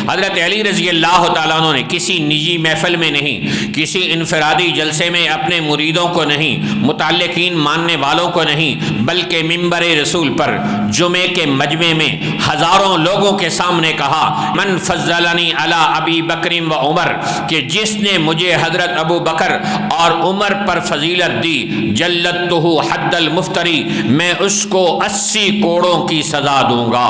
حضرت علی رضی اللہ تعالیٰ عنہ نے کسی نجی محفل میں نہیں، کسی انفرادی جلسے میں اپنے مریدوں کو نہیں، متعلقین ماننے والوں کو نہیں، بلکہ منبر رسول پر جمعے کے مجمع میں ہزاروں لوگوں کے سامنے کہا، من فضلنی علی ابی بکر و عمر، کہ جس نے مجھے حضرت ابو بکر اور عمر پر فضیلت دی، جلدتہ حد المفتری، میں اس کو 80 کوڑوں کی سزا دوں گا۔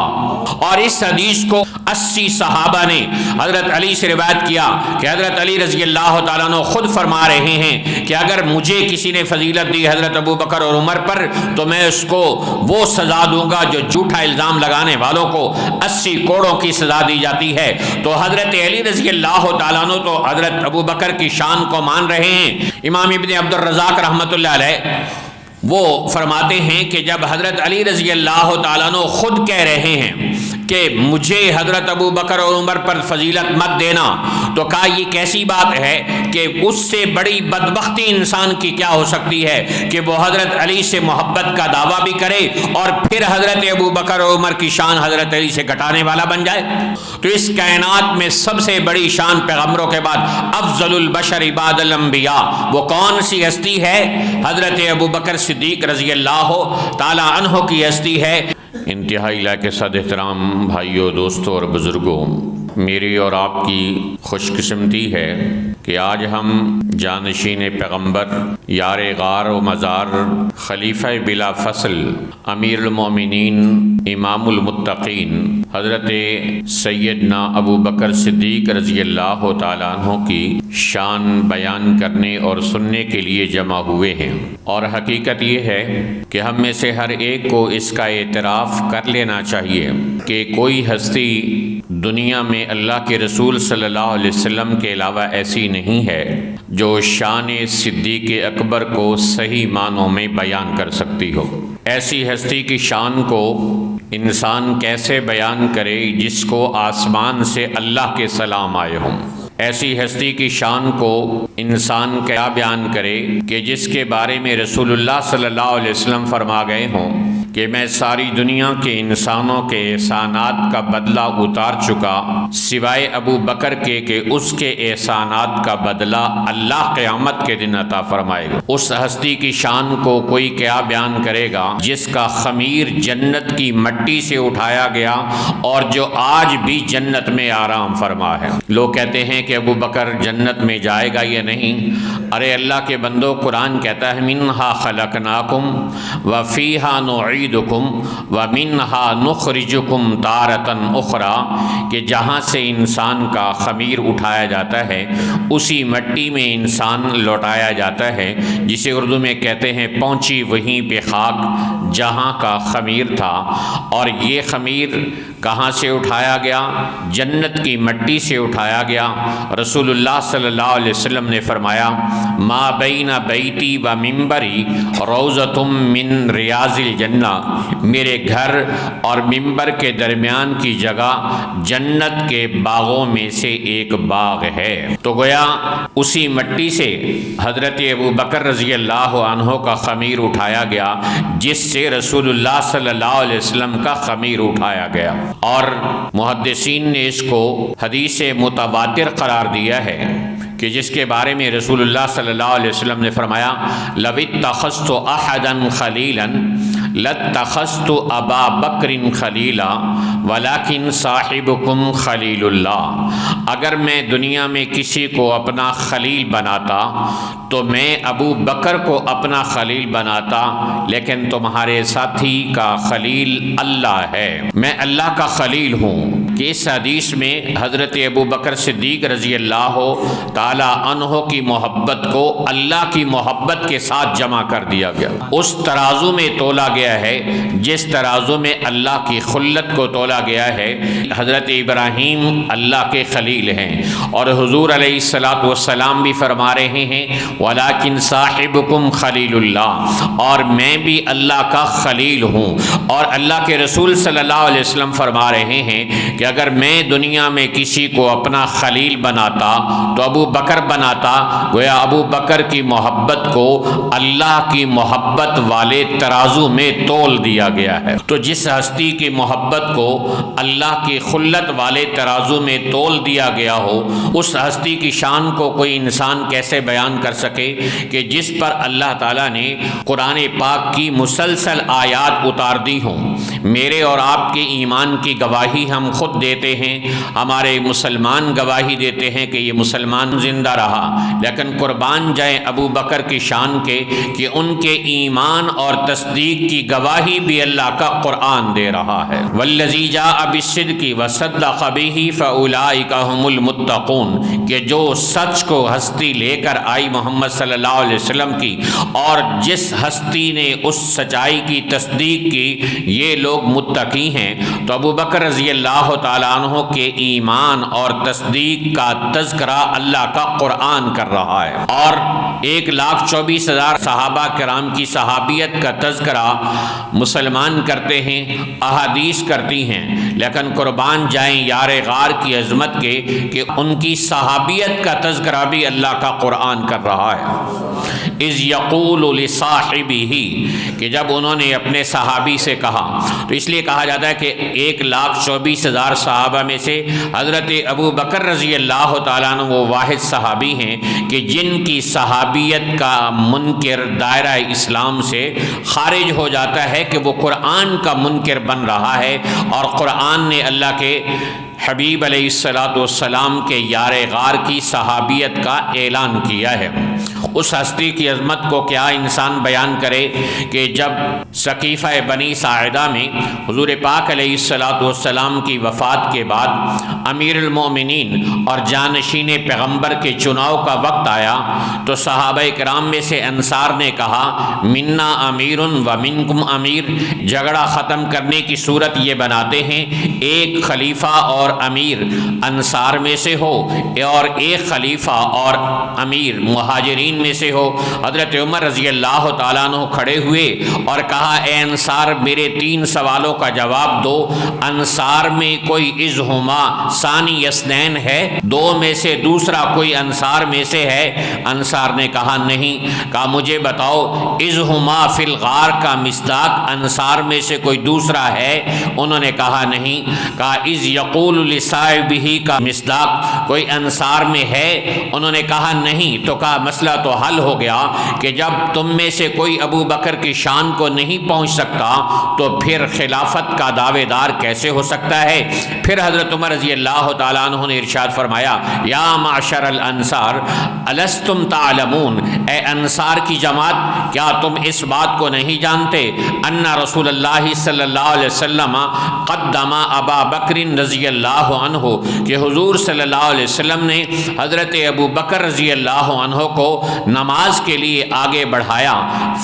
اور اس حدیث کو 80 صحابہ نے حضرت علی سے روایت کیا کہ حضرت علی رضی اللہ تعالیٰ عنہ خود فرما رہے ہیں کہ اگر مجھے کسی نے فضیلت دی حضرت ابو بکر اور عمر پر تو میں اس کو وہ سزا دوں گا جو جھوٹا الزام لگانے والوں کو 80 کوڑوں کی سزا دی جاتی ہے۔ تو حضرت علی رضی اللہ تعالیٰ عنہ تو حضرت ابو بکر کی شان کو مان رہے ہیں۔ امام ابن عبد الرزاق رحمۃ اللہ علیہ وہ فرماتے ہیں کہ جب حضرت علی رضی اللہ تعالیٰ عنہ خود کہہ رہے ہیں کہ مجھے حضرت ابو بکر اور عمر پر فضیلت مت دینا، تو کہا یہ کیسی بات ہے کہ اس سے بڑی بدبختی انسان کی کیا ہو سکتی ہے کہ وہ حضرت علی سے محبت کا دعویٰ بھی کرے اور پھر حضرت ابو بکر اور عمر کی شان حضرت علی سے گھٹانے والا بن جائے۔ تو اس کائنات میں سب سے بڑی شان پیغمبروں کے بعد افضل البشر بعد الانبیاء وہ کون سی ہستی ہے؟ حضرت ابو بکر صدیق رضی اللہ تعالی عنہ کی ہستی ہے۔ انتہائی لائق صد احترام بھائیوں، دوستوں اور بزرگوں، میری اور آپ کی خوش قسمتی ہے کہ آج ہم جانشین پیغمبر، یار غار و مزار، خلیفہ بلا فصل، امیر المومنین، امام المتقین، حضرت سیدنا ابو بکر صدیق رضی اللہ تعالیٰ عنہ کی شان بیان کرنے اور سننے کے لیے جمع ہوئے ہیں۔ اور حقیقت یہ ہے کہ ہم میں سے ہر ایک کو اس کا اعتراف کر لینا چاہیے کہ کوئی ہستی دنیا میں اللہ کے رسول صلی اللہ علیہ وسلم کے علاوہ ایسی نہیں ہے جو شان صدیق اکبر کو صحیح معنوں میں بیان کر سکتی ہو۔ ایسی ہستی کی شان کو انسان کیسے بیان کرے جس کو آسمان سے اللہ کے سلام آئے ہوں؟ ایسی ہستی کی شان کو انسان کیا بیان کرے کہ جس کے بارے میں رسول اللہ صلی اللہ علیہ وسلم فرما گئے ہوں کہ میں ساری دنیا کے انسانوں کے احسانات کا بدلہ اتار چکا سوائے ابو بکر کے کہ اس کے احسانات کا بدلہ اللہ قیامت کے دن عطا فرمائے گا۔ اس ہستی کی شان کو کوئی کیا بیان کرے گا جس کا خمیر جنت کی مٹی سے اٹھایا گیا اور جو آج بھی جنت میں آرام فرما ہے۔ لوگ کہتے ہیں کہ ابو بکر جنت میں جائے گا یا نہیں؟ ارے اللہ کے بندو، قرآن کہتا ہے منہا خلقناکم وفیہا نعیدکم ومنہا نخرجکم تارۃ اخری، کہ جہاں سے انسان کا خمیر اٹھایا جاتا ہے اسی مٹی میں انسان لوٹایا جاتا ہے، جسے اردو میں کہتے ہیں پہنچی وہیں پہ خاک جہاں کا خمیر تھا۔ اور یہ خمیر کہاں سے اٹھایا گیا؟ جنت کی مٹی سے اٹھایا گیا۔ رسول اللہ صلی اللہ علیہ وسلم نے فرمایا ما بین بیتی و ممبری روضۃ من ریاض الجنہ، میرے گھر اور ممبر کے درمیان کی جگہ جنت کے باغوں میں سے ایک باغ ہے۔ تو گویا اسی مٹی سے حضرت ابو بکر رضی اللہ عنہ کا خمیر اٹھایا گیا جس سے رسول اللہ صلی اللہ علیہ وسلم کا خمیر اٹھایا گیا۔ اور محدثین نے اس کو حدیث متواتر قرار دیا ہے کہ جس کے بارے میں رسول اللہ صلی اللہ علیہ وسلم نے فرمایا لو اتخذت احدا خلیلا لاتخذت ابا بکر خلیلا ولکن صاحبکم خلیل اللہ، اگر میں دنیا میں کسی کو اپنا خلیل بناتا تو میں ابو بکر کو اپنا خلیل بناتا، لیکن تمہارے ساتھی کا خلیل اللہ ہے، میں اللہ کا خلیل ہوں۔ کہ اس حدیث میں حضرت ابو بکر صدیق رضی اللہ تعالی عنہ کی محبت کو اللہ کی محبت کے ساتھ جمع کر دیا گیا، اس ترازو میں تولا گیا ہے جس ترازو میں اللہ کی خلت کو تولا گیا ہے۔ حضرت ابراہیم اللہ کے خلیل ہیں اور حضور علیہ الصلوۃ والسلام بھی فرما رہے ہیں ولیکن صاحبکم خلیل اللہ، اور میں بھی اللہ کا خلیل ہوں۔ اور اللہ کے رسول صلی اللہ علیہ وسلم فرما رہے ہیں کہ اگر میں دنیا میں کسی کو اپنا خلیل بناتا تو ابو بکر بناتا، گویا ابو بکر کی محبت کو اللہ کی محبت والے ترازو میں تول دیا گیا ہے۔ تو جس ہستی کی محبت کو اللہ کی خلت والے ترازو میں تول دیا گیا ہو، اس ہستی کی شان کو کوئی انسان کیسے بیان کر سکے کہ جس پر اللہ تعالیٰ نے قرآن پاک کی مسلسل آیات اتار دی ہوں۔ میرے اور آپ کے ایمان کی گواہی ہم خود دیتے ہیں، ہمارے مسلمان گواہی دیتے ہیں کہ یہ مسلمان زندہ رہا، لیکن قربان جائیں ابو بکر کی شان کے کہ ان کے ایمان اور تصدیق کی گواہی بھی اللہ کا قرآن دے رہا ہے۔ والذی جاء بالصدق وصدق بہ فاولئک ھم المتقون، کہ جو سچ کو ہستی لے کر آئی محمد صلی اللہ علیہ وسلم کی اور جس ہستی نے اس سچائی کی تصدیق کی، یہ لوگ متقی ہیں۔ تو ابو بکر رضی اللہ تعالیٰ عنہ کے ایمان اور تصدیق کا تذکرہ اللہ کا قرآن کر رہا ہے، اور 1,24,000 صحابہ کرام کی صحابیت کا تذکرہ مسلمان کرتے ہیں، احادیث کرتی ہیں، لیکن قربان جائیں یار غار کی عظمت کے کہ ان کی صحابیت کا تذکرہ بھی اللہ کا قرآن کر رہا ہے۔ اذ یقول لصاحبہ، کہ جب انہوں نے اپنے صحابی سے کہا، تو اس لیے کہا جاتا ہے کہ 1,24,000 صحابہ میں سے حضرت ابو بکر رضی اللہ تعالیٰ عنہ وہ واحد صحابی ہیں کہ جن کی صحابیت کا منکر دائرہ اسلام سے خارج ہو جاتا ہے کہ وہ قرآن کا منکر بن رہا ہے، اور قرآن نے اللہ کے حبیب علیہ السلام کے یار غار کی صحابیت کا اعلان کیا ہے۔ اس ہستی کی عظمت کو کیا انسان بیان کرے کہ جب سقیفہ بنی ساعدہ میں حضور پاک علیہ السلام کی وفات کے بعد امیر المومنین اور جانشین پیغمبر کے چناؤ کا وقت آیا، تو صحابہ کرام میں سے انصار نے کہا منا امیر و منکم امیر، جھگڑا ختم کرنے کی صورت یہ بناتے ہیں ایک خلیفہ اور امیر انصار میں سے ہو، اور ایک خلیفہ اور امیر مہاجرین میں سے ہو۔ حضرت عمر رضی اللہ تعالیٰ عنہ کھڑے ہوئے اور کہا اے انصار میرے 3 سوالوں کا جواب دو، انصار میں کوئی اذہما ثانی اثنین ہے، 2 میں سے دوسرا کوئی انصار میں سے ہے؟ انصار نے کہا نہیں۔ کہا مجھے بتاؤ اذہما فی الغار کا مصداق انصار میں سے کوئی دوسرا ہے؟ انہوں نے کہا نہیں۔ کہا اذ یقول لصاحبہ کا مصداق کوئی انصار میں ہے؟ انہوں نے کہا نہیں۔ تو کہا مسئلہ تو حل ہو گیا کہ جب تم میں سے کوئی ابو بکر کی شان کو نہیں پہنچ سکتا تو پھر خلافت کا دعوے دار کیسے ہو سکتا ہے؟ پھر حضرت عمر رضی اللہ تعالیٰ عنہ نے ارشاد فرمایا یا معشر الانصار الستم تعلمون، اے انصار کی جماعت کیا تم اس بات کو نہیں جانتے ان رسول اللہ صلی اللہ علیہ وسلم قدم ابا بکر رضی اللہ عنہ، کہ حضور صلی اللہ علیہ وسلم نے حضرت ابو بکر رضی اللہ عنہ کو نماز کے لیے آگے بڑھایا۔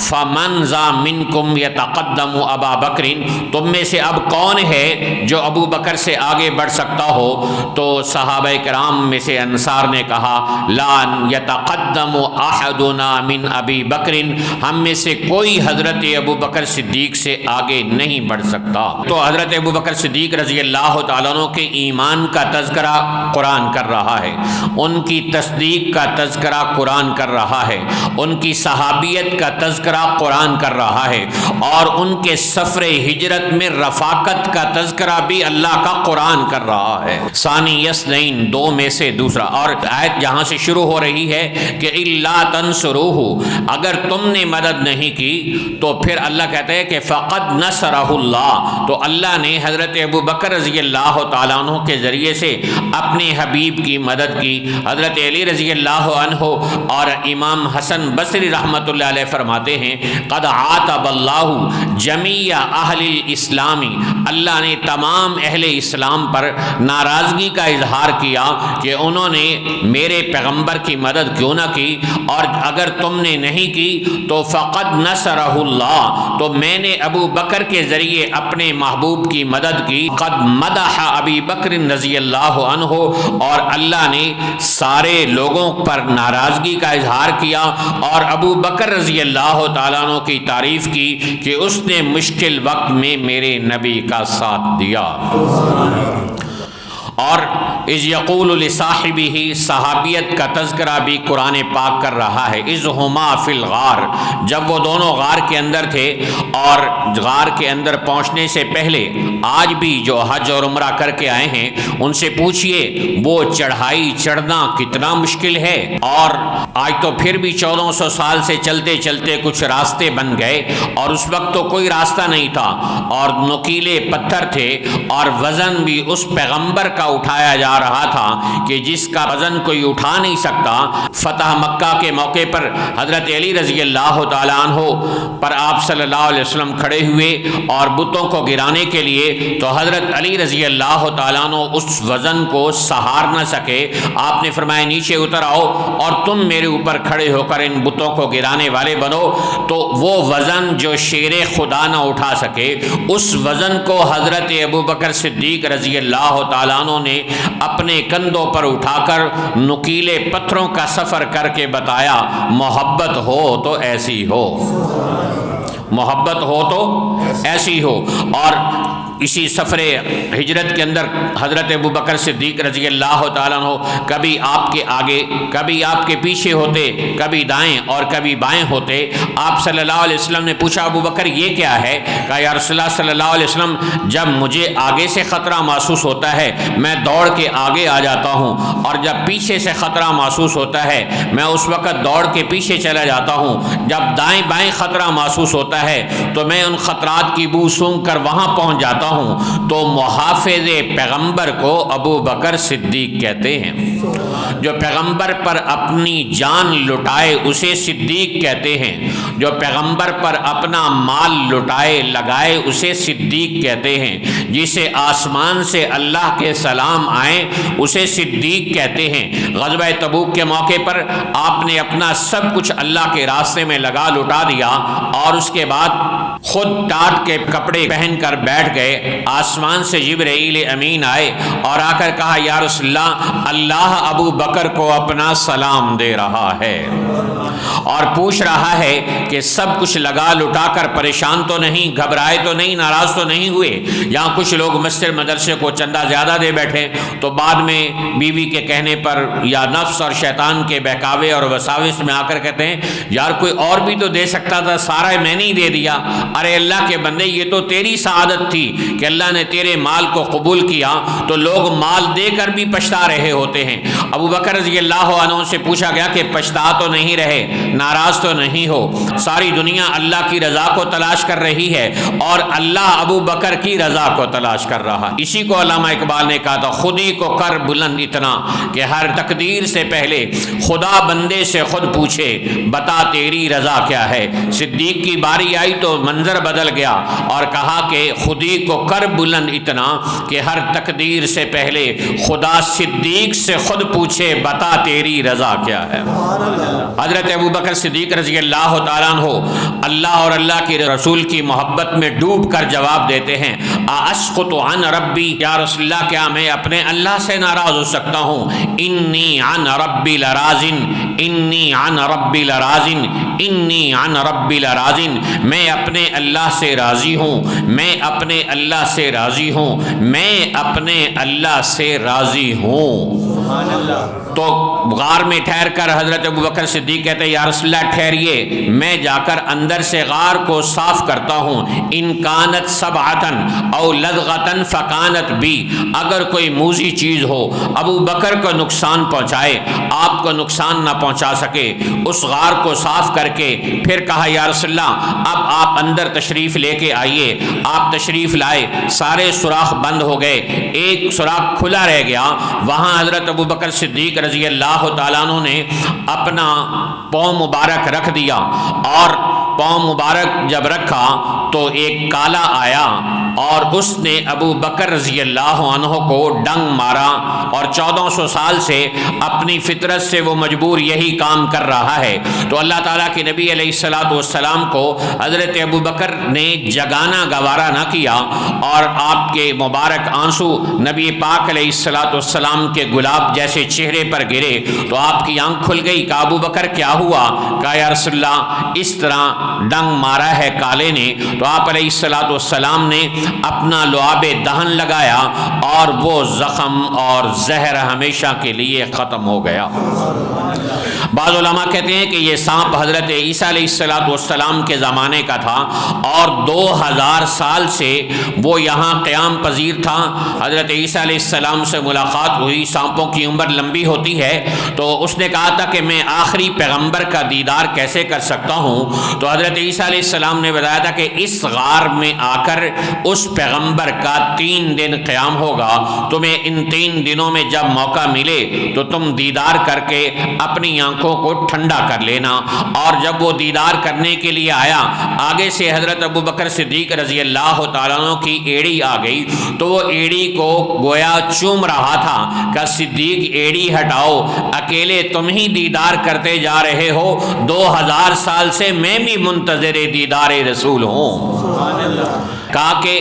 فمن ذا منکم یتقدم ابا بکر، تم میں سے اب کون ہے جو ابو بکر سے آگے بڑھ سکتا ہو؟ تو صحابہ کرام میں سے انصار نے کہا لا یتقدم احدنا من ابی بکر، ہم میں سے کوئی حضرت ابو بکر صدیق سے آگے نہیں بڑھ سکتا۔ تو حضرت ابو بکر صدیق رضی اللہ تعالیٰ عنہ کے ایمان کا تذکرہ قرآن کر رہا ہے، ان کی تصدیق کا تذکرہ قرآن کر رہا ہے، ان کی صحابیت کا تذکرہ قرآن کر رہا ہے، اور ان کے سفر ہجرت میں رفاقت کا تذکرہ بھی اللہ کا قرآن کر رہا ہے۔ ثانی اثنین، 2 میں سے دوسرا۔ اور آیت جہاں سے شروع ہو رہی ہے کہ الا تنصروہ، اگر تم نے مدد نہیں کی تو پھر اللہ کہتا ہے کہ فقد نصرہ اللہ، تو اللہ نے حضرت ابو بکر رضی اللہ تعالیٰ عنہ کے ذریعے سے اپنے حبیب کی مدد کی۔ حضرت علی رضی اللہ عنہ اور امام حسن بصری رحمۃ اللہ علیہ فرماتے ہیں قد عاتب اللہ جمیع اہل الاسلام، اللہ نے تمام اہل اسلام پر ناراضگی کا اظہار کیا کہ انہوں نے میرے پیغمبر کی مدد کیوں نہ کی، اور اگر تم نے نہیں کی تو فقد نصرہ اللہ، تو میں نے ابو بکر کے ذریعے اپنے محبوب کی مدد کی۔ قد مدح ابی بکر رضی اللہ عنہ، اور اللہ نے سارے لوگوں پر ناراضگی کا اظہار کیا اور ابو بکر رضی اللہ تعالیٰ عنہ کی تعریف کی کہ اس نے مشکل وقت میں میرے نبی کا ساتھ دیا۔ اور اذ یقول لصاحبہ، صحابیت کا تذکرہ بھی قرآن پاک کر رہا ہے، اذ ہما فی الغار، جب وہ دونوں غار کے اندر تھے، اور غار کے اندر پہنچنے سے پہلے آج بھی جو حج اور عمرہ کر کے آئے ہیں ان سے پوچھئے وہ چڑھائی چڑھنا کتنا مشکل ہے، اور آج تو پھر بھی 1400 سال سے چلتے چلتے کچھ راستے بن گئے، اور اس وقت تو کوئی راستہ نہیں تھا، اور نوکیلے پتھر تھے، اور وزن بھی اس پیغمبر کا اٹھایا جا رہا تھا کہ جس کا وزن کوئی اٹھا نہیں سکتا۔ فتح مکہ کے موقع پر حضرت علی رضی اللہ تعالیٰ عنہ پر آپ صلی اللہ علیہ وسلم کھڑے ہوئے اور بتوں کو گرانے کے لیے، تو حضرت علی رضی اللہ تعالیٰ عنہ اس وزن کو سہار نہ سکے، آپ نے فرمایا نیچے اتر آؤ اور تم میرے اوپر کھڑے ہو کر ان بتوں کو گرانے والے بنو۔ تو وہ وزن جو شیر خدا نہ اٹھا سکے، اس وزن کو حضرت ابو بکر صدیق رضی اللہ تعالیٰ عنہ نے اپنے کندھوں پر اٹھا کر نکیلے پتھروں کا سفر کر کے بتایا، محبت ہو تو ایسی ہو، محبت ہو تو ایسی ہو۔ اور اسی سفر ہجرت کے اندر حضرت ابو بکر صدیق رضی اللہ تعالیٰ عنہ کبھی آپ کے آگے کبھی آپ کے پیچھے ہوتے، کبھی دائیں اور کبھی بائیں ہوتے۔ آپ صلی اللہ علیہ وسلم نے پوچھا ابو بکر یہ کیا ہے؟ کہا یا رسول اللہ صلی اللہ علیہ وسلم، جب مجھے آگے سے خطرہ محسوس ہوتا ہے میں دوڑ کے آگے آ جاتا ہوں، اور جب پیچھے سے خطرہ محسوس ہوتا ہے میں اس وقت دوڑ کے پیچھے چلا جاتا ہوں، جب دائیں بائیں خطرہ محسوس ہوتا ہے تو میں ان خطرات کی بو سونگھ کر وہاں پہنچ جاتا ہوں۔ تو محافظ پیغمبر کو ابو بکر صدیق کہتے ہیں، جو پیغمبر پر اپنی جان لٹائے اسے صدیق کہتے ہیں، جو پیغمبر پر اپنا مال لٹائے لگائے اسے صدیق کہتے ہیں، جسے آسمان سے اللہ کے سلام آئے اسے صدیق کہتے ہیں۔ غزوہ تبوک کے موقع پر آپ نے اپنا سب کچھ اللہ کے راستے میں لگا لٹا دیا، اور اس کے بعد خود ٹاٹ کے کپڑے پہن کر بیٹھ گئے۔ آسمان سے جبرائیل امین آئے اور آ کر کہا یا رسول اللہ، اللہ ابو بکر کو اپنا سلام دے رہا ہے اور پوچھ رہا ہے کہ سب کچھ لگا لٹا کر پریشان تو نہیں، گھبرائے تو نہیں، ناراض تو نہیں ہوئے؟ یہاں کچھ لوگ مسجد مدرسے کو چندہ زیادہ دے بیٹھے تو بعد میں بیوی کے کہنے پر یا نفس اور شیطان کے بہکاوے اور وساوس میں آ کر کہتے ہیں یار کوئی اور بھی تو دے سکتا تھا، سارا میں نے ہی دے دیا۔ ارے اللہ کے بندے، یہ تو تیری سعادت تھی کہ اللہ نے تیرے مال کو قبول کیا، تو لوگ مال دے کر بھی پچھتا رہے ہوتے ہیں۔ ابو بکر رضی اللہ عنہ سے پوچھا گیا کہ پچھتا تو نہیں رہے، ناراض تو نہیں ہو؟ ساری دنیا اللہ کی رضا کو تلاش کر رہی ہے اور اللہ ابو بکر کی رضا کو تلاش کر رہا۔ اسی کو علامہ اقبال نے کہا تھا، خودی کو کر بلند اتنا کہ ہر تقدیر سے پہلے خدا بندے سے خود پوچھے بتا تیری رضا کیا ہے۔ صدیق کی باری آئی تو منظر بدل گیا اور کہا کہ خودی کو کر بلند اتنا کہ ہر تقدیر سے پہلے خدا صدیق سے خود پوچھے بتا تیری رضا کیا ہے۔ حضرت ابو بکر صدیق رضی اللہ تعالیٰ عنہ اللہ اور اللہ کے رسول کی محبت میں ڈوب کر جواب دیتے ہیں، اسقط عن ربی، یا رسول اللہ کیا میں اپنے اللہ سے ناراض ہو سکتا ہوں؟ انی عن ربی لرازن، انی عن ربی لرازن، انی عن ربی لرازن، میں اپنے اللہ سے راضی ہوں، میں اپنے اللہ سے راضی ہوں، میں اپنے اللہ سے راضی ہوں۔ تو غار میں ٹھہر کر حضرت ابو بکر صدیق کہتے ہیں یا رسول اللہ ٹھہریے، میں جا کر اندر سے غار کو صاف کرتا ہوں، ان کانت سبعتن او لدغتن فکانت بی، اگر کوئی موذی چیز ہو ابو بکر کو نقصان پہنچائے آپ کو نقصان نہ پہنچا سکے، اس غار کو صاف کر کے پھر کہا یا رسول اللہ اب آپ اندر تشریف لے کے آئیے۔ آپ تشریف لائے، سارے سوراخ بند ہو گئے، ایک سوراخ کھلا رہ گیا، وہاں حضرت ابو بکر صدیق رضی اللہ تعالیٰ عنہ نے اپنا پاؤں مبارک رکھ دیا، اور پاؤں مبارک جب رکھا تو ایک کالا آیا اور اس نے ابو بکر رضی اللہ عنہ کو ڈنگ مارا اور اور 1400 سال سے اپنی فطرت سے وہ مجبور یہی کام کر رہا ہے۔ تو اللہ تعالیٰ کے نبی علیہ السلام کو حضرت ابو بکر نے جگانا گوارا نہ کیا، اور آپ کے مبارک آنسو نبی پاک علیہ السلام کے گلاب جیسے چہرے پر گرے تو آپ کی آنکھ کھل گئی۔ کہا ابو بکر کیا ہوا؟ کہا یا رسول اللہ اس طرح ڈنگ مارا ہے کالے نے۔ تو آپ علیہ السلام نے اپنا لعاب دہن لگایا اور وہ زخم اور زہر ہمیشہ کے لیے ختم ہو گیا۔ بعض علماء کہتے ہیں کہ یہ سانپ حضرت عیسیٰ علیہ السلام کے زمانے کا تھا اور 2000 سال سے وہ یہاں قیام پذیر تھا۔ حضرت عیسیٰ علیہ السلام سے ملاقات ہوئی، سانپوں کی عمر لمبی ہوتی ہے، تو اس نے کہا تھا کہ میں آخری پیغمبر کا دیدار کیسے کر سکتا ہوں؟ تو حضرت عیسیٰ علیہ السلام نے بتایا تھا کہ اس غار میں آ کر اس پیغمبر کا 3 دن قیام ہوگا، تمہیں ان 3 دنوں میں جب موقع ملے تو تم دیدار کر کے اپنی آنکھوں کو ٹھنڈا کر لینا۔ اور جب وہ دیدار کرنے کے لیے آیا، آگے سے حضرت ابو بکر صدیق رضی اللہ تعالیٰ عنہ کی ایڑی آ گئی تو وہ ایڑی کو گویا چوم رہا تھا کہ صدیق ایڑی ہٹاؤ، اکیلے تم ہی دیدار کرتے جا رہے ہو، 2000 سال سے میں بھی منتظر دیدار رسول ہوں۔ کہا کہ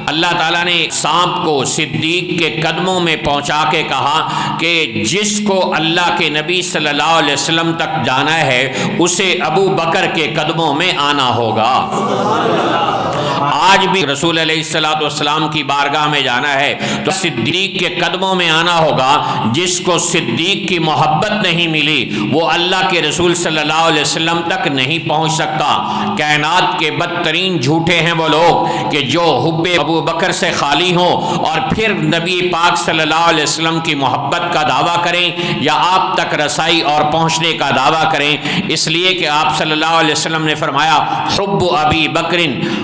اللہ تعالیٰ نے سانپ کو صدیق کے قدموں میں پہنچا کے کہا کہ جس کو اللہ کے نبی صلی اللہ علیہ وسلم تک جانا ہے اسے ابو بکر کے قدموں میں آنا ہوگا۔ آج بھی رسول علیہ السلام کی بارگاہ میں جانا ہے تو صدیق کے قدموں میں آنا ہوگا۔ جس کو صدیق کی محبت نہیں ملی وہ اللہ کے رسول صلی اللہ علیہ وسلم تک نہیں پہنچ سکتا۔ کائنات کے بدترین جھوٹے ہیں وہ لوگ کہ جو حب ابو بکر سے خالی ہوں اور پھر نبی پاک صلی اللہ علیہ وسلم کی محبت کا دعویٰ کریں یا آپ تک رسائی اور پہنچنے کا دعویٰ کریں، اس لیے کہ آپ صلی اللہ علیہ وسلم نے فرمایا حب ابی بکر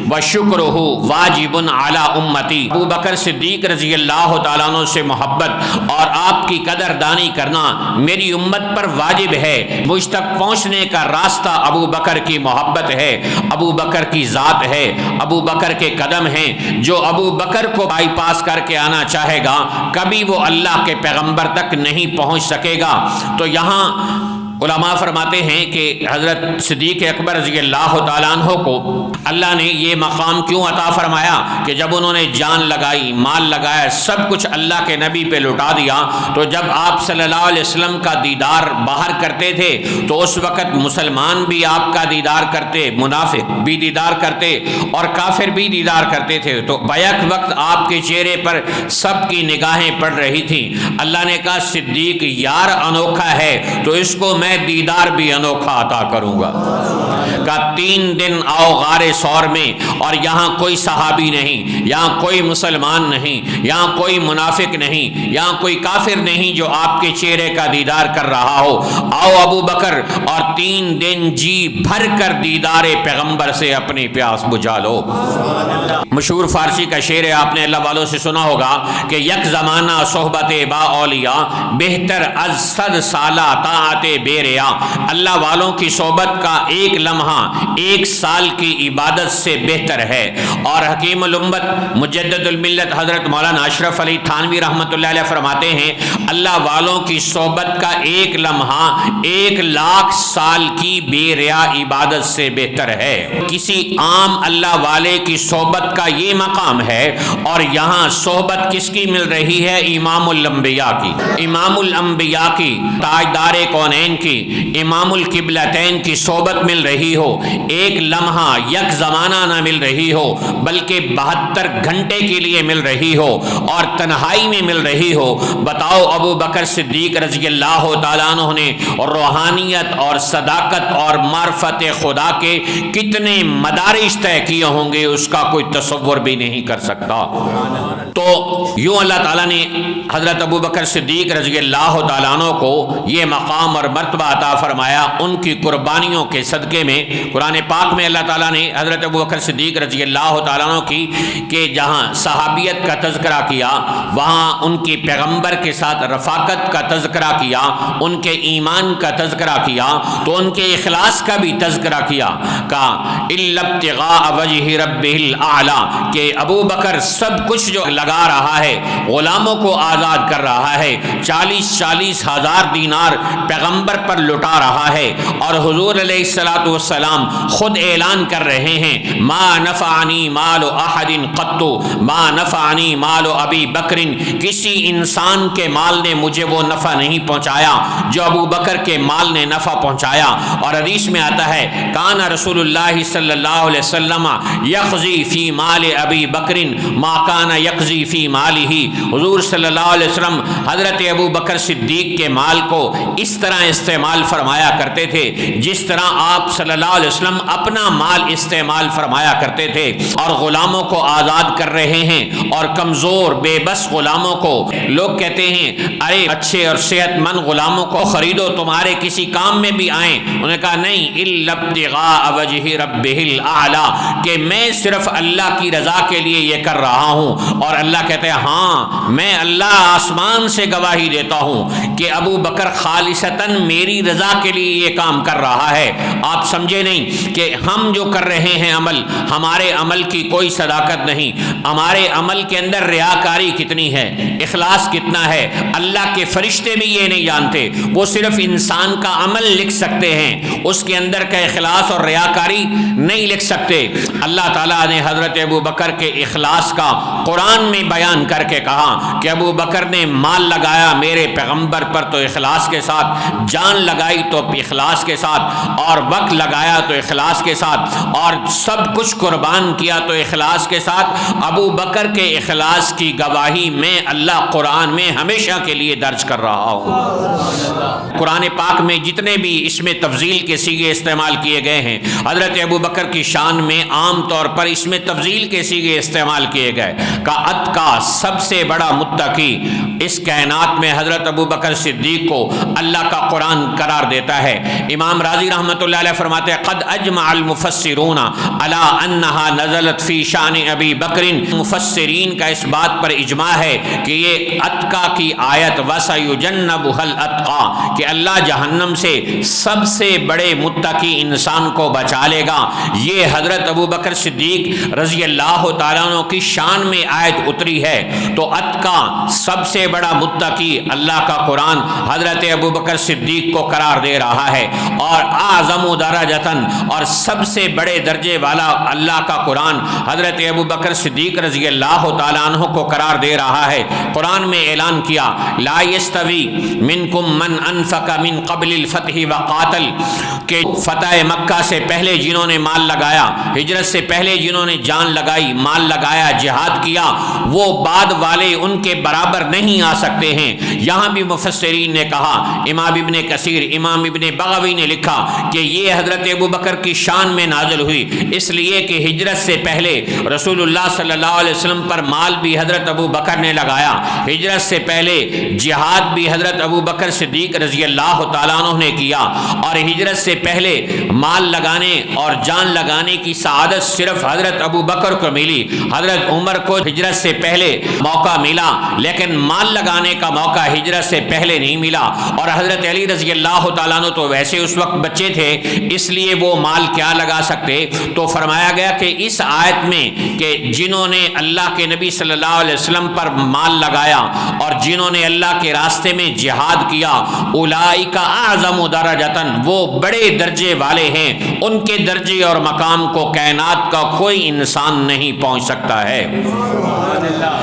و شکرہ واجب علی امتی۔ ابو بکر صدیق رضی اللہ تعالیٰ عنہ سے محبت اور آپ کی قدردانی کرنا میری امت پر واجب ہے۔ مجھ تک پہنچنے کا راستہ ابو بکر کی محبت ہے، ابو بکر کی ذات ہے، ابو بکر کے قدم ہیں۔ جو ابو بکر کو بائی پاس کر کے آنا چاہے گا کبھی وہ اللہ کے پیغمبر تک نہیں پہنچ سکے گا۔ تو یہاں علماء فرماتے ہیں کہ حضرت صدیق اکبر رضی اللہ تعالیٰ عنہ کو اللہ نے یہ مقام کیوں عطا فرمایا کہ جب انہوں نے جان لگائی، مال لگایا، سب کچھ اللہ کے نبی پہ لٹا دیا، تو جب آپ صلی اللہ علیہ وسلم کا دیدار باہر کرتے تھے تو اس وقت مسلمان بھی آپ کا دیدار کرتے، منافق بھی دیدار کرتے اور کافر بھی دیدار کرتے تھے، تو بیک وقت آپ کے چہرے پر سب کی نگاہیں پڑ رہی تھیں۔ اللہ نے کہا صدیق یار انوکھا ہے تو اس کو میں دیدار بھی انوکھا عطا کروں گا۔ کہ 3 دن آؤ غار ثور میں، اور یہاں کوئی صحابی نہیں، یہاں کوئی مسلمان نہیں، یہاں کوئی منافق نہیں، یہاں کوئی کافر نہیں جو آپ کے چہرے کا دیدار کر رہا ہو۔ آؤ ابو بکر اور 3 دن جی بھر کر دیدار پیغمبر سے اپنی پیاس بجھا لو۔ مشہور فارسی کا شعر ہے، آپ نے اللہ والوں سے سنا ہوگا کہ یک زمانہ صحبت با اولیاء بہتر از 100 سالہ طاعت بے ریا۔ اللہ والوں کی صحبت کا ایک لمحہ 1 سال کی عبادت سے بہتر ہے۔ اور حکیم الامت مجدد الملت حضرت مولانا اشرف علی تھانوی رحمۃ اللہ علیہ فرماتے ہیں اللہ والوں کی صحبت کا ایک لمحہ 1,00,000 سال کی بے ریا عبادت سے بہتر ہے۔ کسی عام اللہ والے کی صحبت کا یہ مقام ہے، اور یہاں صحبت کس کی مل رہی ہے؟ امام الانبیاء کی، امام الانبیاء کی، تاجدار کونین کی، امام القبلتین کی صحبت مل رہی ہو، ایک لمحہ یک زمانہ نہ مل رہی ہو بلکہ 72 گھنٹے کے لیے مل رہی ہو اور تنہائی میں مل رہی ہو۔ بتاؤ ابو بکر صدیق رضی اللہ تعالیٰ عنہ نے روحانیت اور صداقت اور معرفت خدا کے کتنے مدارج طے کیے ہوں گے، اس کا کوئی تصور بھی نہیں کر سکتا۔ تو یوں اللہ تعالیٰ نے حضرت ابو بکر صدیق رضی اللہ تعالیٰ عنہ کو یہ مقام اور مرتبہ عطا فرمایا ان کی قربانیوں کے صدقے میں۔ قرآن پاک میں اللہ تعالیٰ نے حضرت ابو بکر صدیق رضی اللہ تعالیٰ عنہ کی کہ جہاں صحابیت کا تذکرہ کیا، وہاں ان کی پیغمبر کے ساتھ رفاقت کا تذکرہ کیا، ان کے ایمان کا تذکرہ کیا، تو ان کے اخلاص کا بھی تذکرہ کیا۔ کہا الا ابتغاء وجہ ربہ الاعلی، کہ ابو بکر سب کچھ جو لگا رہا ہے، غلاموں کو آزاد کر رہا ہے، 40 ہزار دینار پیغمبر پر لٹا رہا ہے، اور حضور علیہ الصلوۃ والسلام خود اعلان کر رہے ہیں ما نفعنی مال احد قط ما نفعنی مال ابی بکر، کسی انسان کے مال نے مجھے وہ نفع نہیں پہنچایا جو ابو بکر کے مال نے نفع پہنچایا۔ اور حدیث میں آتا ہے کان رسول اللہ صلی اللہ علیہ وسلم یقضی فی مال ابی بکر ما کان یقضی فی مالہ، حضور صلی اللہ علیہ وسلم حضرت ابو بکر صدیق کے مال کو اس طرح استعمال فرمایا کرتے تھے جس طرح آپ صلی اللہ علیہ وسلم اپنا مال استعمال فرمایا کرتے تھے، اور غلاموں کو آزاد کر رہے ہیں، اور کمزور بے بس غلاموں کو لوگ کہتے ہیں ارے اچھے اور صحت مند غلاموں کو خریدو تمہارے کسی کام میں بھی آئیں، انہوں نے کہا نہیں، الا ابتغاء وجہ ربہ الاعلی، کہ میں صرف اللہ کی رضا کے لیے یہ کر رہا ہوں۔ اور اللہ کہتے ہیں ہاں میں اللہ آسمان سے گواہی دیتا ہوں کہ ابو بکر خالصتاً میری رضا کے لیے یہ کام کر رہا ہے۔ آپ سمجھے نہیں کہ ہم جو کر رہے ہیں عمل، ہمارے عمل کی کوئی صداقت نہیں، ہمارے عمل کے اندر ریاکاری کتنی ہے، اخلاص کتنا ہے، اللہ کے فرشتے بھی یہ نہیں جانتے، وہ صرف انسان کا عمل لکھ سکتے ہیں، اس کے اندر کا اخلاص اور ریاکاری نہیں لکھ سکتے۔ اللہ تعالیٰ نے حضرت ابو بکر کے اخلاص کا قرآن میں بیان کر کے کہا کہ ابو بکر نے مال لگایا میرے پیغمبر پر تو اخلاص کے ساتھ، جان لگائی تو اخلاص کے ساتھ، اور وقت لگایا تو اخلاص کے ساتھ، اور سب کچھ قربان کیا تو اخلاص کے ساتھ۔ ابو بکر کے اخلاص کی گواہی میں اللہ قرآن میں ہمیشہ کے لیے درج کر رہا ہوں۔ قرآن پاک میں جتنے بھی اس میں تفضیل کے صیغے استعمال کیے گئے ہیں، حضرت ابو بکر کی شان میں عام طور پر اس میں تفضیل کے صیغے استعمال کیے گئے۔ کا سب سے بڑا متقی اس کائنات میں حضرت ابو بکر صدیق کو اللہ کا قرآن قرار دیتا ہے۔ امام راضی رحمۃ اللہ علیہ فرماتے ہیں قد اجمع المفسرون علی انہا نزلت فی شان ابی بکر، مفسرین کا اس بات پر اجماع ہے کہ یہ اتقا کی آیت وَسَيُجَنَّبُهَا الْأَتْقَى، کہ اللہ جہنم سے سب سے بڑے متقی انسان کو بچا لے گا، یہ حضرت ابو بکر صدیق رضی اللہ تعالیٰ عنہ کی شان میں آیت اتری ہے۔ تو اتقا سب سے بڑا متقی اللہ کا قرآن حضرت ابو بکر صدیق کو قرار دے رہا ہے، اور اعظم درجتاً، اور سب سے بڑے درجے والا اللہ کا قرآن حضرت ابو بکر صدیق رضی اللہ تعالیٰ عنہ کو قرار دے رہا ہے۔ قرآن میں اعلان کیا لا یستوی منکم من انفق من قبل الفتح وقاتل، کہ فتح مکہ سے پہلے جنہوں نے مال لگایا، ہجرت سے پہلے جنہوں نے جان لگائی، مال لگایا، جہاد کیا، وہ بعد والے ان کے برابر نہیں آ سکتے ہیں۔ یہاں بھی مفسرین نے کہا، امام ابن کثیر، امام ابن بغوی نے لکھا کہ یہ حضرت ابو بکر کی شان میں نازل ہوئی اس لیے کہ ہجرت سے پہلے رسول اللہ صلی اللہ علیہ وسلم پر مال بھی حضرت ابو بکر نے لگایا، ہجرت سے پہلے جہاد بھی حضرت ابو بکر صدیق رضی اللہ تعالیٰ عنہ نے کیا، اور ہجرت سے پہلے مال لگانے اور جان لگانے کی سعادت صرف حضرت ابو بکر کو ملی۔ حضرت عمر کو ہجرت سے پہلے موقع ملا لیکن مال لگانے کا موقع ہجرت سے پہلے نہیں ملا، اور حضرت علی رضی اللہ تعالیٰ عنہ تو ویسے اس وقت بچے تھے اس لیے وہ مال کیا لگا سکتے۔ تو فرمایا گیا کہ اس آیت میں کہ جنہوں نے اللہ کے نبی صلی اللہ علیہ وسلم پر مال لگایا اور جنہوں نے اللہ کے راستے میں جہاد کیا، اولئک اعظم درجتاً، وہ بڑے درجے والے ہیں، ان کے درجے اور مقام کو کائنات کا کوئی انسان نہیں پہنچ سکتا ہے۔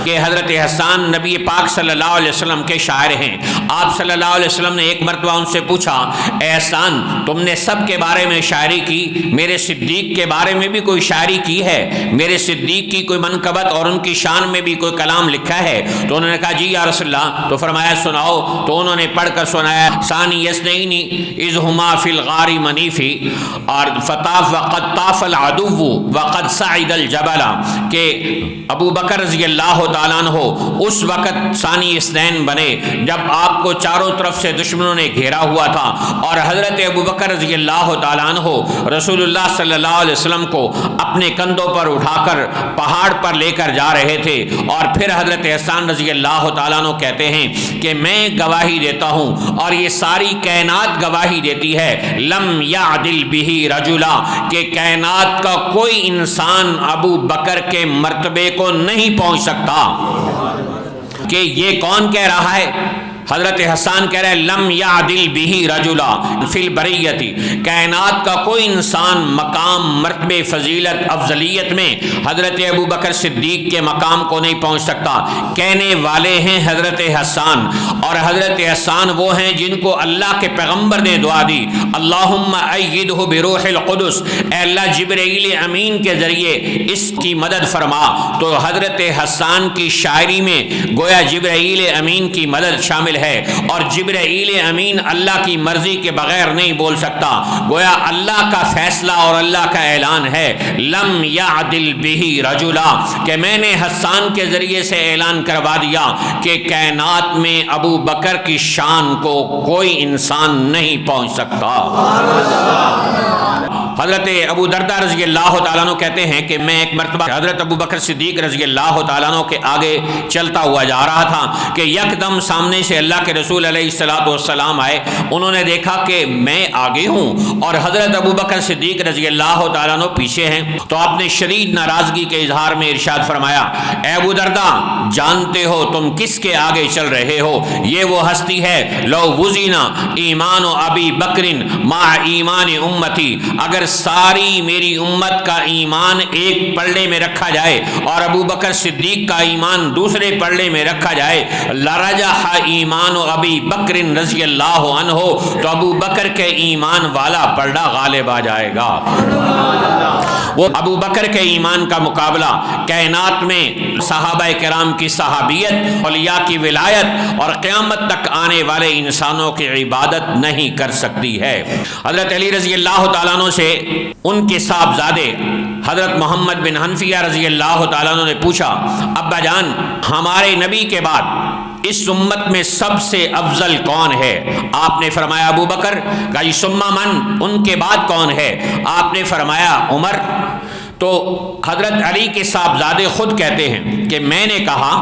کہ حضرت حسان نبی پاک صلی اللہ علیہ وسلم کے شاعر ہیں، آپ صلی اللہ علیہ وسلم نے ایک مرتبہ ان سے پوچھا اے حسان تم نے سب کے بارے میں شاعری کی، میرے صدیق کے بارے میں بھی کوئی شاعری کی ہے، میرے صدیق کی کوئی منقبت اور ان کی شان میں بھی کوئی کلام لکھا ہے؟ تو انہوں نے کہا جی یا رسول اللہ۔ تو فرمایا سناؤ، تو انہوں نے پڑھ کر سنایا ثانی یسنین اذ ہما فی الغار منیفی، اور فطاف وقد طاف العدو وقد صعد الجبل، کہ ابو بکر رضی اللہ تعالیٰ عنہ اس وقت ثانی اثنین بنے جب آپ کو چاروں طرف سے دشمنوں نے گھیرا ہوا تھا، اور حضرت ابو بکر رضی اللہ تعالیٰ عنہ رسول اللہ صلی اللہ علیہ وسلم کو اپنے کندھوں پر اٹھا کر پہاڑ پر لے کر جا رہے تھے، اور پھر حضرت حسان رضی اللہ تعالیٰ عنہ کہتے ہیں کہ میں گواہی دیتا ہوں اور یہ ساری کائنات گواہی دیتی ہے لم یعدل بہ رجلا، کہ کائنات کا کوئی انسان ابو ابو بکر کے مرتبے کو نہیں پہنچ سکتا۔ کہ یہ کون کہہ رہا ہے؟ حضرت حسان کہہ رہے لم یعدل بہ رجلا فی البریۃ، کائنات کا کوئی انسان مقام، مرتبے، فضیلت، افضلیت میں حضرت ابو بکر صدیق کے مقام کو نہیں پہنچ سکتا۔ کہنے والے ہیں حضرت حسان، اور حضرت حسان وہ ہیں جن کو اللہ کے پیغمبر نے دعا دی، اللہم ایدہ بروح القدس، اے اللہ جبرائیل امین کے ذریعے اس کی مدد فرما۔ تو حضرت حسان کی شاعری میں گویا جبرائیل امین کی مدد شامل ہے، اور جبرائیل امین اللہ کی مرضی کے بغیر نہیں بول سکتا، گویا اللہ کا فیصلہ اور اللہ کا اعلان ہے، لم یعدل بہ رجلا، کہ میں نے حسان کے ذریعے سے اعلان کروا دیا کہ کائنات میں ابو بکر کی شان کو کوئی انسان نہیں پہنچ سکتا۔ حضرت ابو دردہ رضی اللہ تعالیٰ عنہ کہتے ہیں کہ میں ایک مرتبہ حضرت ابو بکر صدیق رضی اللہ تعالیٰ عنہ کے آگے چلتا ہوا جا رہا تھا کہ یکدم سامنے سے اللہ کے رسول علیہ الصلوۃ والسلام آئے۔ انہوں نے دیکھا کہ میں آگے ہوں اور حضرت ابو بکر صدیق رضی اللہ تعالیٰ عنہ پیچھے ہیں، تو آپ نے شدید ناراضگی کے اظہار میں ارشاد فرمایا، اے ابو دردہ، جانتے ہو تم کس کے آگے چل رہے ہو؟ یہ وہ ہستی ہے، لو وزنا ایمان ابی بکر مع ایمان امتی، اگر ساری میری امت کا ایمان ایک پلڑے میں رکھا جائے اور ابو بکر صدیق کا ایمان دوسرے پلڑے میں رکھا جائے، لرجح ایمان ابی بکر رضی اللہ عنہ، تو ابو بکر کے ایمان والا پلڑا غالب آ جائے گا۔ وہ ابو بکر کے ایمان کا مقابلہ کائنات میں صحابہ کرام کی صحابیت، اولیاء کی ولایت اور قیامت تک آنے والے انسانوں کی عبادت نہیں کر سکتی ہے۔ حضرت علی رضی اللہ تعالیٰ عنہ سے ان کے صاحبزادے حضرت محمد بن حنفیہ رضی اللہ تعالیٰ عنہ نے پوچھا، ابا جان، ہمارے نبی کے بعد اس امت میں سب سے افضل کون ہے؟ آپ نے فرمایا ابو بکر۔ کہا جی ثم من، ان کے بعد کون ہے؟ آپ نے فرمایا عمر۔ تو حضرت علی کے صاحبزادے خود کہتے ہیں کہ میں نے کہا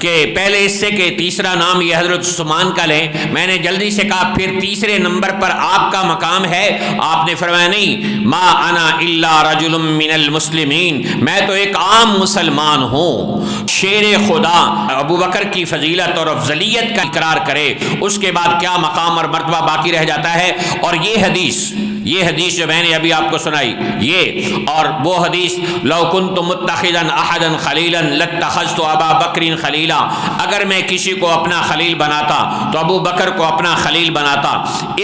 کہ پہلے اس سے کہ تیسرا نام یہ حضرت عثمان کا لیں، میں نے جلدی سے کہا پھر تیسرے نمبر پر آپ کا مقام ہے؟ آپ نے فرمایا نہیں، ما انا الا رجل من المسلمین، میں تو ایک عام مسلمان ہوں۔ شیر خدا ابو بکر کی فضیلت اور افضلیت کا اقرار کرے، اس کے بعد کیا مقام اور مرتبہ باقی رہ جاتا ہے؟ اور یہ حدیث جو میں نے ابھی آپ کو سنائی، یہ اور وہ حدیث، لو کنت متخذا احدا خلیلا لاتخذت ابا بکر خلیلا، اگر میں کسی کو اپنا خلیل بناتا تو ابو بکر کو اپنا خلیل بناتا۔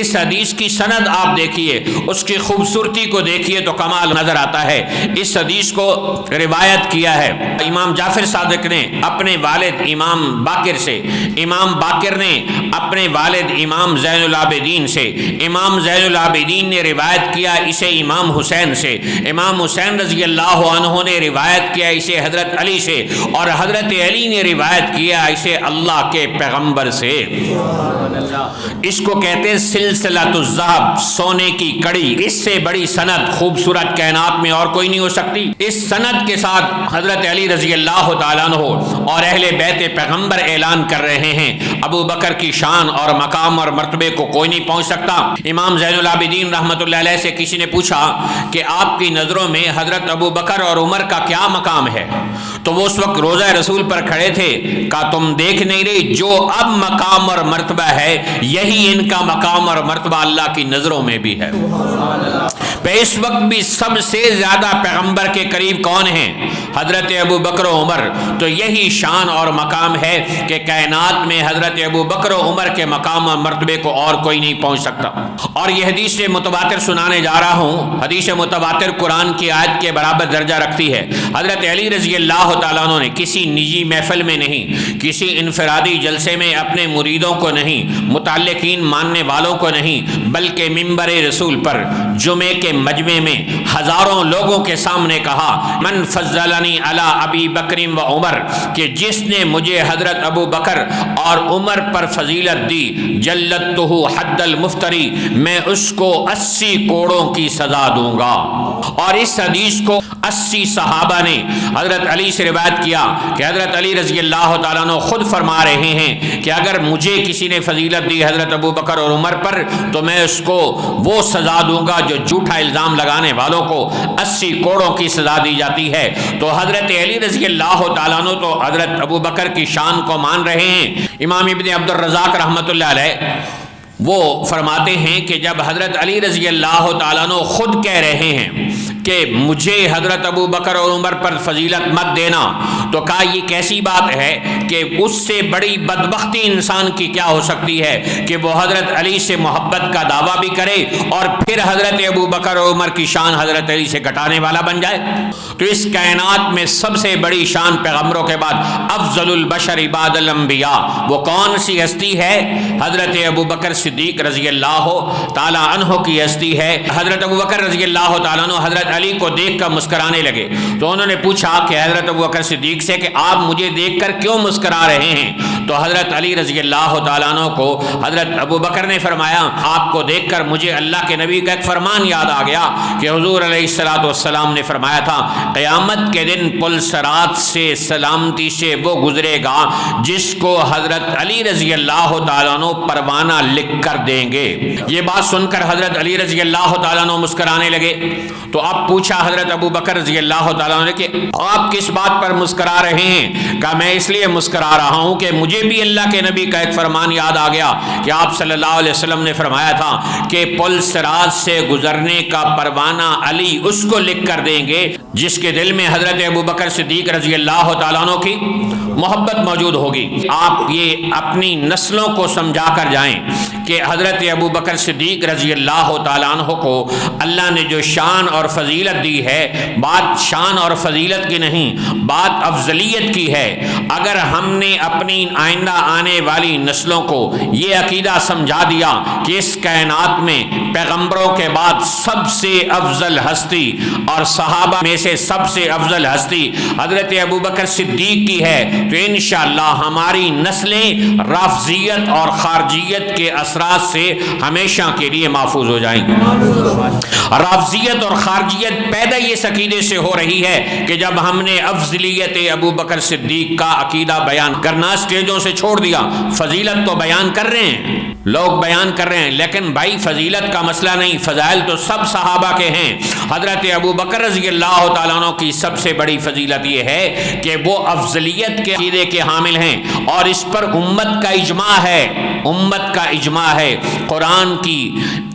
اس حدیث کی سند آپ دیکھیے، اس کی خوبصورتی کو دیکھیے تو کمال نظر آتا ہے۔ اس حدیث کو روایت کیا ہے امام جعفر صادق نے اپنے والد امام باقر سے، امام باقر نے اپنے والد امام زین العابدین سے، امام زین العابدین نے روایت کیا اسے امام حسین سے، امام حسین رضی اللہ عنہ نے روایت کیا اسے حضرت علی سے، اور حضرت علی نے روایت کیا اسے اللہ کے پیغمبر سے۔ اس کو کہتے ہیں سلسلۃ الذہب، سونے کی کڑی۔ اس سے بڑی سند خوبصورت کائنات میں اور کوئی نہیں ہو سکتی۔ اس سند کے ساتھ حضرت علی رضی اللہ تعالیٰ عنہ اور اہل بیت پیغمبر اعلان کر رہے ہیں ابو بکر کی شان اور مقام اور مرتبے کو کوئی نہیں پہنچ سکتا۔ امام زین العابدین رحمۃ اللہ علیہ سے کسی نے پوچھا کہ آپ کی نظروں میں حضرت ابو بکر اور عمر کا کیا مقام ہے؟ تو وہ اس وقت روضہ رسول پر کھڑے تھے، کہا تم دیکھ نہیں رہی، جو اب مقام اور مرتبہ ہے یہی ان کا مقام اور مرتبہ اللہ کی نظروں میں بھی ہے۔ اس وقت بھی سب سے زیادہ پیغمبر کے قریب کون ہیں؟ حضرت ابو بکر و عمر۔ تو یہی شان اور مقام ہے کہ کائنات میں حضرت ابو بکر و عمر کے مقام اور مرتبے کو اور کوئی نہیں پہنچ سکتا۔ اور یہ حدیث متواتر سنانے جا رہا ہوں، حدیث متواتر قرآن کی آیت کے برابر درجہ رکھتی ہے۔ حضرت علی رضی اللہ تعالیٰ عنہ نے کسی نجی محفل میں نہیں، کسی انفرادی جلسے میں اپنے مریدوں کو نہیں، متعلقین ماننے والوں کو نہیں، بلکہ منبر رسول پر جمعے کے مجمع میں ہزاروں لوگوں کے سامنے کہا، من فضلنی علی ابی بکر و عمر، کہ جس نے مجھے حضرت ابو بکر اور عمر پر فضیلت دی، جلدتہ حد المفتری، میں اس کو 80 کوڑوں کی سزا دوں گا۔ اور اس حدیث کو 80 صحابہ نے حضرت علی سے روایت کیا کہ حضرت علی رضی اللہ تعالیٰ عنہ خود فرما رہے ہیں کہ اگر مجھے کسی نے فضیلت دی حضرت ابو بکر اور عمر پر تو میں اس کو وہ سزا دوں گا جو جھوٹا الزام لگانے والوں کو 80 کوڑوں کی سزا دی جاتی ہے۔ تو حضرت علی رضی اللہ تعالیٰ عنہ تو حضرت ابو بکر کی شان کو مان رہے ہیں۔ امام ابن عبد الرزاق رحمۃ اللہ علیہ وہ فرماتے ہیں کہ جب حضرت علی رضی اللہ تعالیٰ عنہ خود کہہ رہے ہیں کہ مجھے حضرت ابو بکر اور عمر پر فضیلت مت دینا، تو کہا یہ کیسی بات ہے کہ اس سے بڑی بدبختی انسان کی کیا ہو سکتی ہے کہ وہ حضرت علی سے محبت کا دعویٰ بھی کرے اور پھر حضرت ابو بکر اور عمر کی شان حضرت علی سے گھٹانے والا بن جائے۔ تو اس کائنات میں سب سے بڑی شان پیغمبروں کے بعد افضل البشر بعد الانبیاء وہ کون سی ہستی ہے؟ حضرت ابو بکر صدیق رضی اللہ تعالیٰ عنہ کی ہستی ہے۔ حضرت ابو بکر رضی اللہ تعالیٰ عنہ حضرت علی کو دیکھ کر مسکرانے لگے، تو انہوں نے پوچھا کہ حضرت ابو بکر صدیق سے کہ آپ مجھے دیکھ کر کیوں مسکرا رہے ہیں؟ تو حضرت علی رضی اللہ تعالیٰ عنہ کو حضرت ابو بکر نے فرمایا آپ کو دیکھ کر مجھے اللہ کے نبی کا ایک فرمان یاد آ گیا کہ حضور علیہ الصلوۃ والسلام نے فرمایا تھا قیامت کے دن پل صراط سے سلامتی سے وہ گزرے گا جس کو حضرت علی رضی اللہ تعالیٰ عنہ پروانہ لکھ کر دیں گے۔ یہ بات سن کر حضرت علی رضی اللہ تعالیٰ عنہ مسکرانے لگے۔ تو اب پوچھا حضرت ابو بکر رضی اللہ تعالیٰ عنہ نے کہ آپ کس بات پر مسکرا رہے ہیں؟ کہا میں اس لیے مسکرا رہا ہوں کہ مجھے بھی اللہ کے نبی کا ایک فرمان یاد آ گیا کہ آپ صلی اللہ علیہ وسلم نے فرمایا تھا کہ پل صراط سے گزرنے کا پروانہ علی اس کو لکھ کر دیں گے جس کے دل میں حضرت ابو بکر صدیق رضی اللہ تعالیٰ عنہ کی محبت موجود ہوگی۔ آپ یہ اپنی نسلوں کو سمجھا کر جائیں کہ حضرت ابو بکر صدیق رضی اللہ تعالیٰ عنہ کو اللہ نے جو شان اور فضیلت دی ہے، بات شان اور فضیلت کی نہیں، بات افضلیت کی ہے۔ اگر ہم نے اپنی آئندہ آنے والی نسلوں کو یہ عقیدہ سمجھا دیا کہ اس کائنات میں پیغمبروں کے بعد سب سے افضل ہستی اور صحابہ میں سے سب سے افضل ہستی حضرت ابو بکر صدیق کی ہے، تو انشاءاللہ ہماری نسلیں رافضیت اور خارجیت کے اثرات سے ہمیشہ کے لیے محفوظ ہو جائیں گی۔ رافضیت اور خارجیت پیدا اس عقیدے سے ہو رہی ہے کہ جب ہم نے افضلیت ابو بکر صدیق کا عقیدہ بیان کرنا اسٹیجوں سے چھوڑ دیا، فضیلت تو بیان کر رہے ہیں، لوگ بیان کر رہے ہیں، لیکن بھائی فضیلت کا مسئلہ نہیں، فضائل تو سب صحابہ کے ہیں۔ حضرت ابو بکر رضی اللہ تعالیٰ عنہ کی سب سے بڑی فضیلت یہ ہے کہ وہ افضلیت کے عقیدے کے حامل ہیں، اور اس پر امت کا اجماع ہے، امت کا اجماع ہے۔ قرآن کی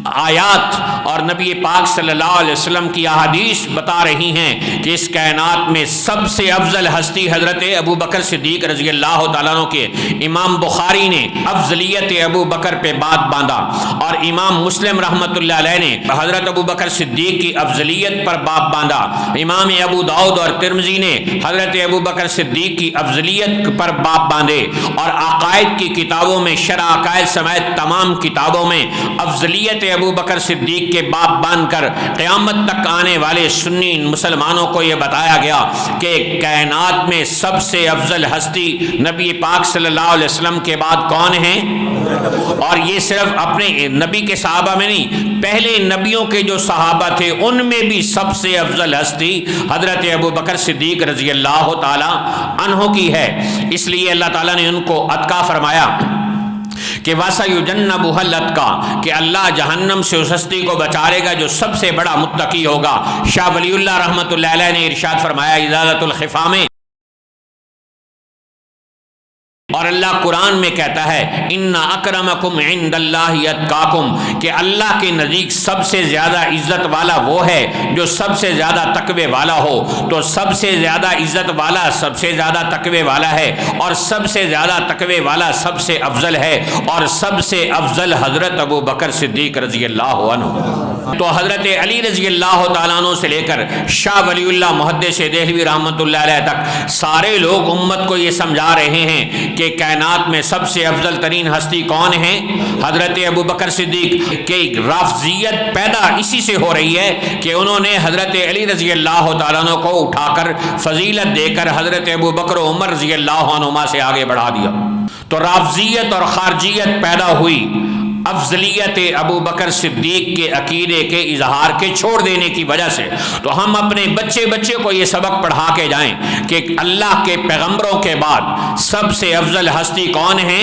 آیات اور نبی پاک صلی اللہ علیہ وسلم کی احادیث بتا رہی ہیں کہ اس کائنات میں سب سے افضل ہستی حضرت ابو بکر صدیق رضی اللہ تعالیٰ عنہ کے۔ امام بخاری نے افضلیت ابو بکر پہ بات باندھا، اور امام مسلم رحمۃ اللہ علیہ نے حضرت ابو بکر صدیق کی افضلیت پر بات باندھا۔ امام ابو داؤد اور ترمذی نے حضرت ابو بکر صدیق کی افضلیت پر بات باندھے، اور عقائد کی کتابوں میں شرح عقائد سمیت تمام کتابوں میں افضلیت ابو بکر صدیق کے باب باندھ کر قیامت تک آنے والے سنی مسلمانوں کو یہ بتایا گیا کہ کائنات میں سب سے افضل ہستی نبی پاک صلی اللہ علیہ وسلم کے بعد کون ہیں؟ اور یہ صرف اپنے نبی کے صحابہ میں نہیں، پہلے نبیوں کے جو صحابہ تھے ان میں بھی سب سے افضل ہستی حضرت ابو بکر صدیق رضی اللہ تعالی عنہ کی ہے۔ اس لیے اللہ تعالیٰ نے ان کو اتقا فرمایا کہ وَسَيُجَنَّبُهَا الْأَتْقَى، کہ اللہ جہنم سے اس ہستی کو بچارے گا جو سب سے بڑا متقی ہوگا۔ شاہ ولی اللہ رحمۃ اللہ علیہ نے ارشاد فرمایا ازالۃ الخفا میں، اور اللہ قرآن میں کہتا ہے ان اکرمکم عند اللہ اتقاکم، کہ اللہ کے نزدیک سب سے زیادہ عزت والا وہ ہے جو سب سے زیادہ تقوی والا ہو۔ تو سب سے زیادہ عزت والا سب سے زیادہ تقوی والا ہے، اور سب سے زیادہ تقوی والا سب سے افضل ہے، اور سب سے افضل حضرت ابو بکر صدیق رضی اللہ عنہ۔ تو حضرت علی رضی اللہ تعالیٰ عنہ سے لے کر شاہ ولی اللہ محدث دہلوی رحمۃ اللہ علیہ تک سارے لوگ امت کو یہ سمجھا رہے ہیں کہ کائنات میں سب سے افضل ترین ہستی کون ہے؟ حضرت ابو بکر صدیق۔ کہ رافضیت پیدا اسی سے ہو رہی ہے کہ انہوں نے حضرت علی رضی اللہ تعالیٰ عنہ کو اٹھا کر فضیلت دے کر حضرت ابو بکر و عمر رضی اللہ عنہما سے آگے بڑھا دیا۔ تو رافضیت اور خارجیت پیدا ہوئی افضلیت ابو بکر صدیق کے عقیدے کے اظہار کے چھوڑ دینے کی وجہ سے، تو ہم اپنے بچے کو یہ سبق پڑھا کے جائیں کہ اللہ کے پیغمبروں کے بعد سب سے افضل ہستی کون ہے؟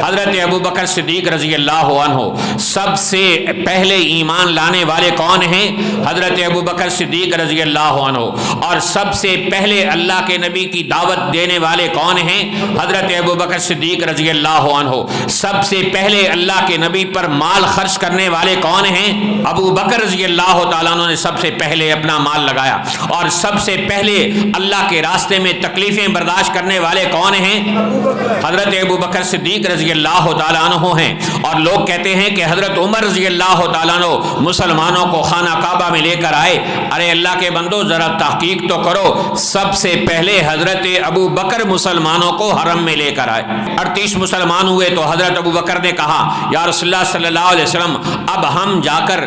حضرت ابو بکر صدیق رضی اللہ عنہ۔ سب سے پہلے ایمان لانے والے کون ہیں؟ حضرت ابو بکر صدیق رضی اللہ عنہ۔ اور سب سے پہلے اللہ کے نبی کی دعوت دینے والے کون ہیں؟ حضرت ابو بکر صدیق رضی اللہ عنہ۔ سب سے پہلے اللہ کے نبی پر مال خرچ کرنے والے کون ہیں؟ ابو بکر رضی اللہ تعالیٰ عنہ نے سب سے پہلے اپنا مال لگایا۔ اور سب سے پہلے اللہ کے راستے میں تکلیفیں برداشت کرنے والے کون ہیں؟ حضرت ابو بکر صدیق رضی اللہ تعالیٰ عنہ ہیں۔ اور لوگ کہتے ہیں کہ حضرت عمر رضی اللہ تعالیٰ عنہ مسلمانوں کو خانہ کعبہ میں لے کر آئے۔ ارے اللہ کے بندو ذرا تحقیق تو کرو، سب سے پہلے حضرت ابو بکر مسلمانوں کو حرم میں لے کر آئے۔ 38 مسلمان ہوئے تو حضرت ابو بکر نے کہا یا رسول اللہ صلی اللہ علیہ وسلم، اب ہم جا کر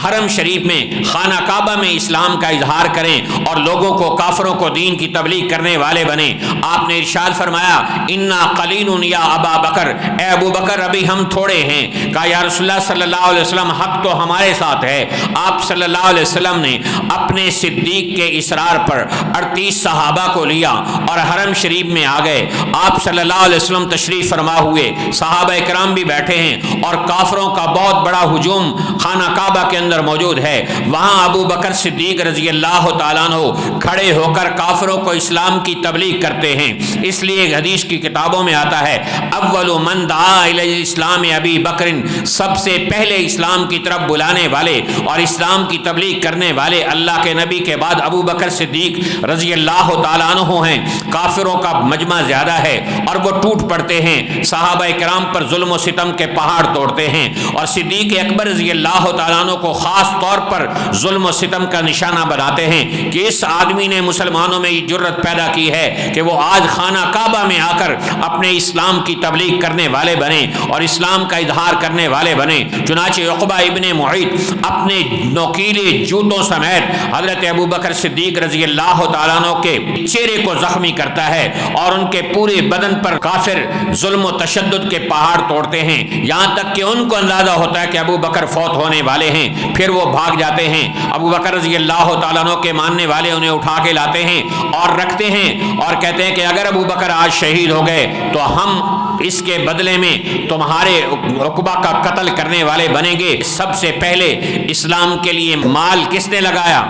حرم شریف میں خانہ کعبہ میں اسلام کا اظہار کریں اور لوگوں کو، کافروں کو دین کی تبلیغ کرنے والے بنیں۔ آپ نے ارشاد فرمایا انا قلیل یا ابا بکر، اے ابو بکر ابھی ہم تھوڑے ہیں۔ کہا یا رسول اللہ صلی اللہ علیہ وسلم حق تو ہمارے ساتھ ہے۔ آپ صلی اللہ علیہ وسلم نے اپنے صدیق کے اصرار پر 38 صحابہ کو لیا اور حرم شریف میں آ گئے۔ آپ صلی اللہ علیہ وسلم تشریف فرما ہوئے، صحابہ کرام بھی بیٹھے ہیں اور کافروں کا بہت بڑا ہجوم خانہ کعبہ کے اندر موجود ہے۔ وہاں ابو بکر صدیق رضی اللہ تعالیٰ عنہ کھڑے ہو کر کافروں کو اسلام کی تبلیغ کرتے ہیں۔ اس لیے حدیث کی کتابوں میں آتا ہے اول من دعا الی الاسلام ابی بکر، سب سے پہلے اسلام کی طرف بلانے والے اور اسلام کی تبلیغ کرنے والے اللہ کے نبی کے بعد ابو بکر صدیق رضی اللہ تعالیٰ عنہ ہیں۔ کافروں کا مجمع زیادہ ہے اور وہ ٹوٹ پڑتے ہیں، صحابہ کرام پر ظلم و ستم کے پہاڑ توڑتے ہیں اور صدیق اکبر رضی اللہ تعالیٰ عنہ کو خاص طور پر ظلم و ستم کا نشانہ بناتے ہیں کہ اس آدمی نے مسلمانوں میں یہ جرت پیدا کی ہے کہ وہ آج خانہ کعبہ میں آ کر اپنے اسلام کی تبلیغ کرنے والے بنے اور اسلام کا اظہار کرنے والے بنے۔ چنانچہ عقبہ ابن معیط اپنے نوکیلے جوتوں سمیت حضرت ابو بکر صدیق رضی اللہ تعالیٰ عنہ کے چہرے کو زخمی کرتا ہے اور ان کے پورے بدن پر کافر ظلم و تشدد کے پہاڑ توڑتے ہیں، یہاں تک کہ ان کو اندازہ ہوتا ہے کہ ابو بکر فوت ہونے والے ہیں۔ پھر وہ بھاگ جاتے ہیں۔ ابو بکر رضی اللہ تعالیٰ عنہ کے ماننے والے انہیں اٹھا کے لاتے ہیں اور رکھتے ہیں اور کہتے ہیں کہ اگر ابو بکر آج شہید ہو گئے تو ہم اس کے بدلے میں تمہارے عقبہ کا قتل کرنے والے بنیں گے۔ سب سے پہلے اسلام کے لیے مال کس نے لگایا؟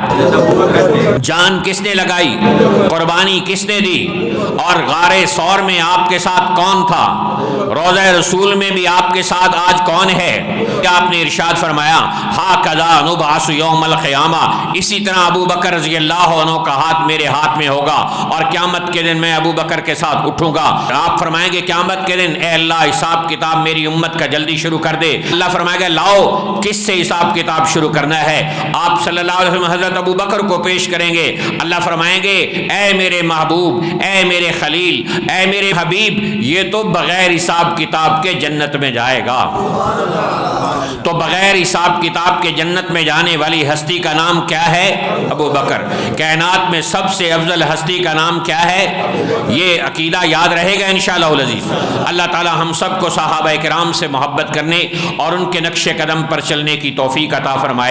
جان کس نے لگائی؟ قربانی کس نے دی؟ اور غار ثور میں آپ کے ساتھ کون تھا؟ روضہ رسول میں بھی آپ کے ساتھ آج کون ہے؟ آپ نے ارشاد فرمایا ہاکذا نبعث یوم القیامہ، اسی طرح ابو بکر رضی اللہ عنہ کا ہاتھ میرے ہاتھ میں ہوگا اور قیامت کے دن میں ابو بکر کے ساتھ اٹھوں گا۔ آپ فرمائیں گے قیامت کے دن اے اللہ حساب کتاب میری امت کا جلدی شروع کر دے۔ اللہ فرمائے گا لاؤ کس سے حساب کتاب شروع کرنا ہے؟ آپ صلی اللہ علیہ وسلم حضرت ابو بکر کو پیش کریں گے۔ اللہ فرمائیں گے اے میرے محبوب، اے میرے خلیل، اے میرے حبیب، یہ تو بغیر حساب کتاب کے جنت میں جائے گا۔ تو بغیر حساب کتاب کے جنت میں جانے والی ہستی کا نام کیا ہے؟ ابو بکر۔ کائنات میں سب سے افضل ہستی کا نام کیا ہے؟ یہ عقیدہ یاد رہے گا انشاءاللہ العزیز۔ اللہ تعالی ہم سب کو صحابہ کرام سے محبت کرنے اور ان کے نقش قدم پر چلنے کی توفیق عطا فرمائے۔